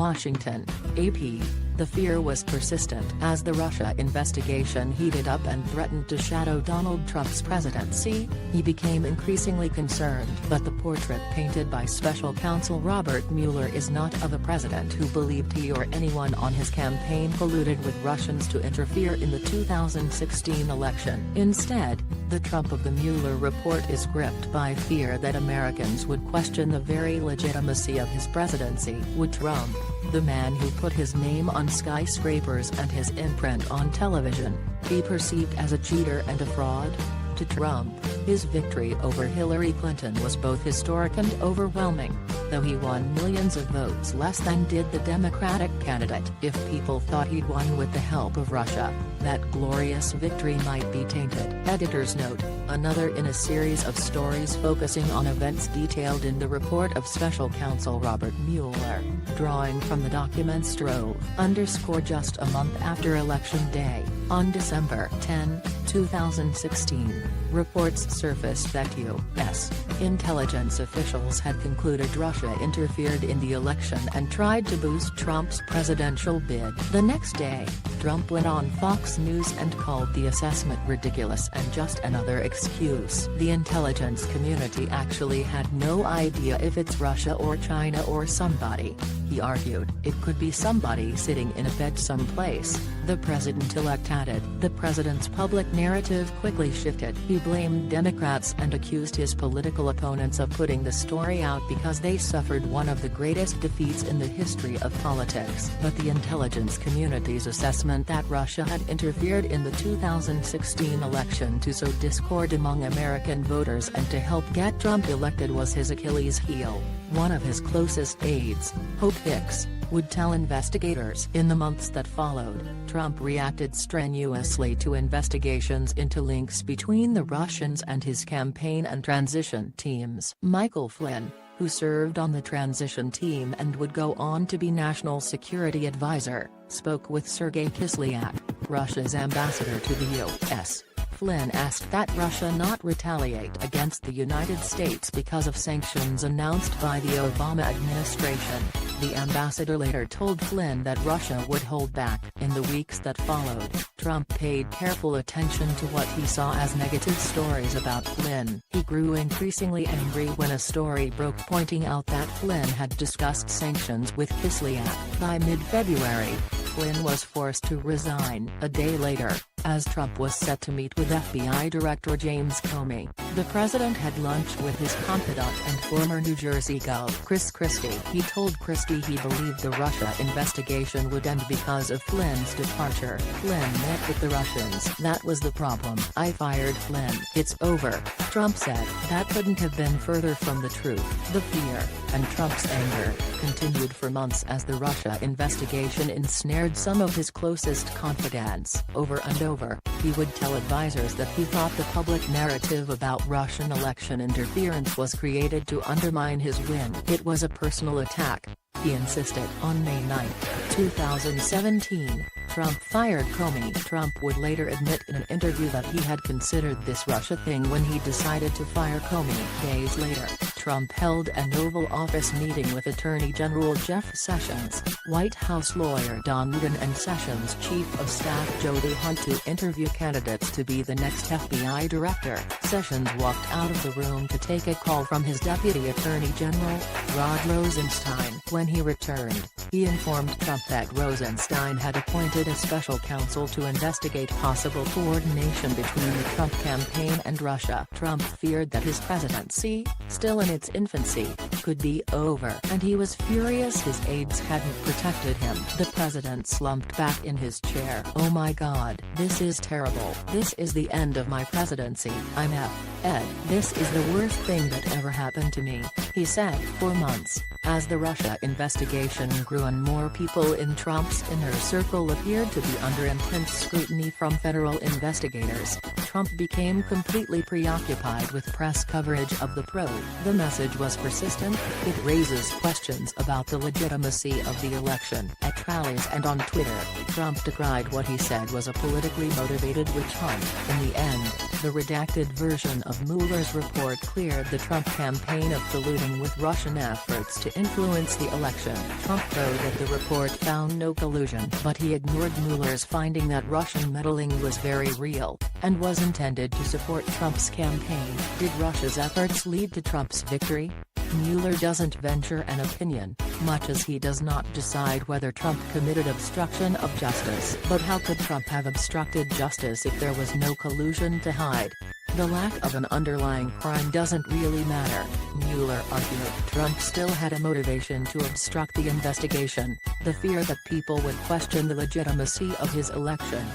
Washington, AP. The fear was persistent as the Russia investigation heated up and threatened to shadow Donald Trump's presidency. He became increasingly concerned. But the portrait painted by special counsel Robert Mueller is not of a president who believed he or anyone on his campaign colluded with Russians to interfere in the 2016 election. Instead, the Trump of the Mueller report is gripped by fear that Americans would question the very legitimacy of his presidency. Would Trump, the man who put his name on skyscrapers and his imprint on television, be perceived as a cheater and a fraud? To Trump, his victory over Hillary Clinton was both historic and overwhelming, though he won millions of votes less than did the Democratic candidate. If people thought he'd won with the help of Russia, that glorious victory might be tainted. Editor's note: another in a series of stories focusing on events detailed in the report of special counsel Robert Mueller, drawing from the documents just a month after Election Day, on December 10, 2016, reports surfaced that U.S. intelligence officials had concluded Russia interfered in the election and tried to boost Trump's presidential bid. The next day, Trump went on Fox News and called the assessment ridiculous and just another excuse. The intelligence community actually had no idea if it's Russia or China or somebody, he argued. It could be somebody sitting in a bed someplace, the president-elect added. The president's public narrative quickly shifted. He blamed Democrats and accused his political opponents of putting the story out because they suffered one of the greatest defeats in the history of politics. But the intelligence community's assessment that Russia had interfered in the 2016 election to sow discord among American voters and to help get Trump elected was his Achilles heel. One of his closest aides, Hope Hicks, would tell investigators. In the months that followed, Trump reacted strenuously to investigations into links between the Russians and his campaign and transition teams. Michael Flynn, who served on the transition team and would go on to be national security advisor, spoke with Sergei Kislyak, Russia's ambassador to the U.S. Flynn asked that Russia not retaliate against the United States because of sanctions announced by the Obama administration. The ambassador later told Flynn that Russia would hold back. In the weeks that followed, Trump paid careful attention to what he saw as negative stories about Flynn. He grew increasingly angry when a story broke pointing out that Flynn had discussed sanctions with Kislyak. By mid-February, Flynn was forced to resign. A day later, as Trump was set to meet with FBI Director James Comey, the president had lunch with his confidant and former New Jersey Gov. Chris Christie. He told Christie he believed the Russia investigation would end because of Flynn's departure. Flynn met with the Russians. That was the problem. I fired Flynn. It's over, Trump said. That couldn't have been further from the truth. The fear, and Trump's anger, continued for months as the Russia investigation ensnared some of his closest confidants. Over and over, he would tell advisers that he thought the public narrative about Russian election interference was created to undermine his win. It was a personal attack, he insisted. On May 9, 2017, Trump fired Comey. Trump would later admit in an interview that he had considered this Russia thing when he decided to fire Comey. Days later, Trump held an Oval Office meeting with Attorney General Jeff Sessions, White House lawyer Don Newton and Sessions' Chief of Staff Jody Hunt to interview candidates to be the next FBI director. Sessions walked out of the room to take a call from his Deputy Attorney General, Rod Rosenstein. When he returned, he informed Trump that Rosenstein had appointed a special counsel to investigate possible coordination between the Trump campaign and Russia. Trump feared that his presidency, still in its infancy, could be over, and he was furious his aides hadn't protected him. The president slumped back in his chair. "Oh my God, this is terrible. This is the end of my presidency. I'm Ed. This is the worst thing that ever happened to me," he said. For months, as the Russia investigation grew and more people in Trump's inner circle appeared to be under intense scrutiny from federal investigators, Trump became completely preoccupied with press coverage of the probe. The message was persistent. It raises questions about the legitimacy of the election. At rallies and on Twitter, Trump decried what he said was a politically motivated witch hunt. In the end, the redacted version of Mueller's report cleared the Trump campaign of colluding with Russian efforts to influence the election. Trump wrote that the report found no collusion, but he ignored Mueller's finding that Russian meddling was very real, and was intended to support Trump's campaign. Did Russia's efforts lead to Trump's victory? Mueller doesn't venture an opinion, much as he does not decide whether Trump committed obstruction of justice. But how could Trump have obstructed justice if there was no collusion to hide? The lack of an underlying crime doesn't really matter, Mueller argued. Trump still had a motivation to obstruct the investigation, the fear that people would question the legitimacy of his election.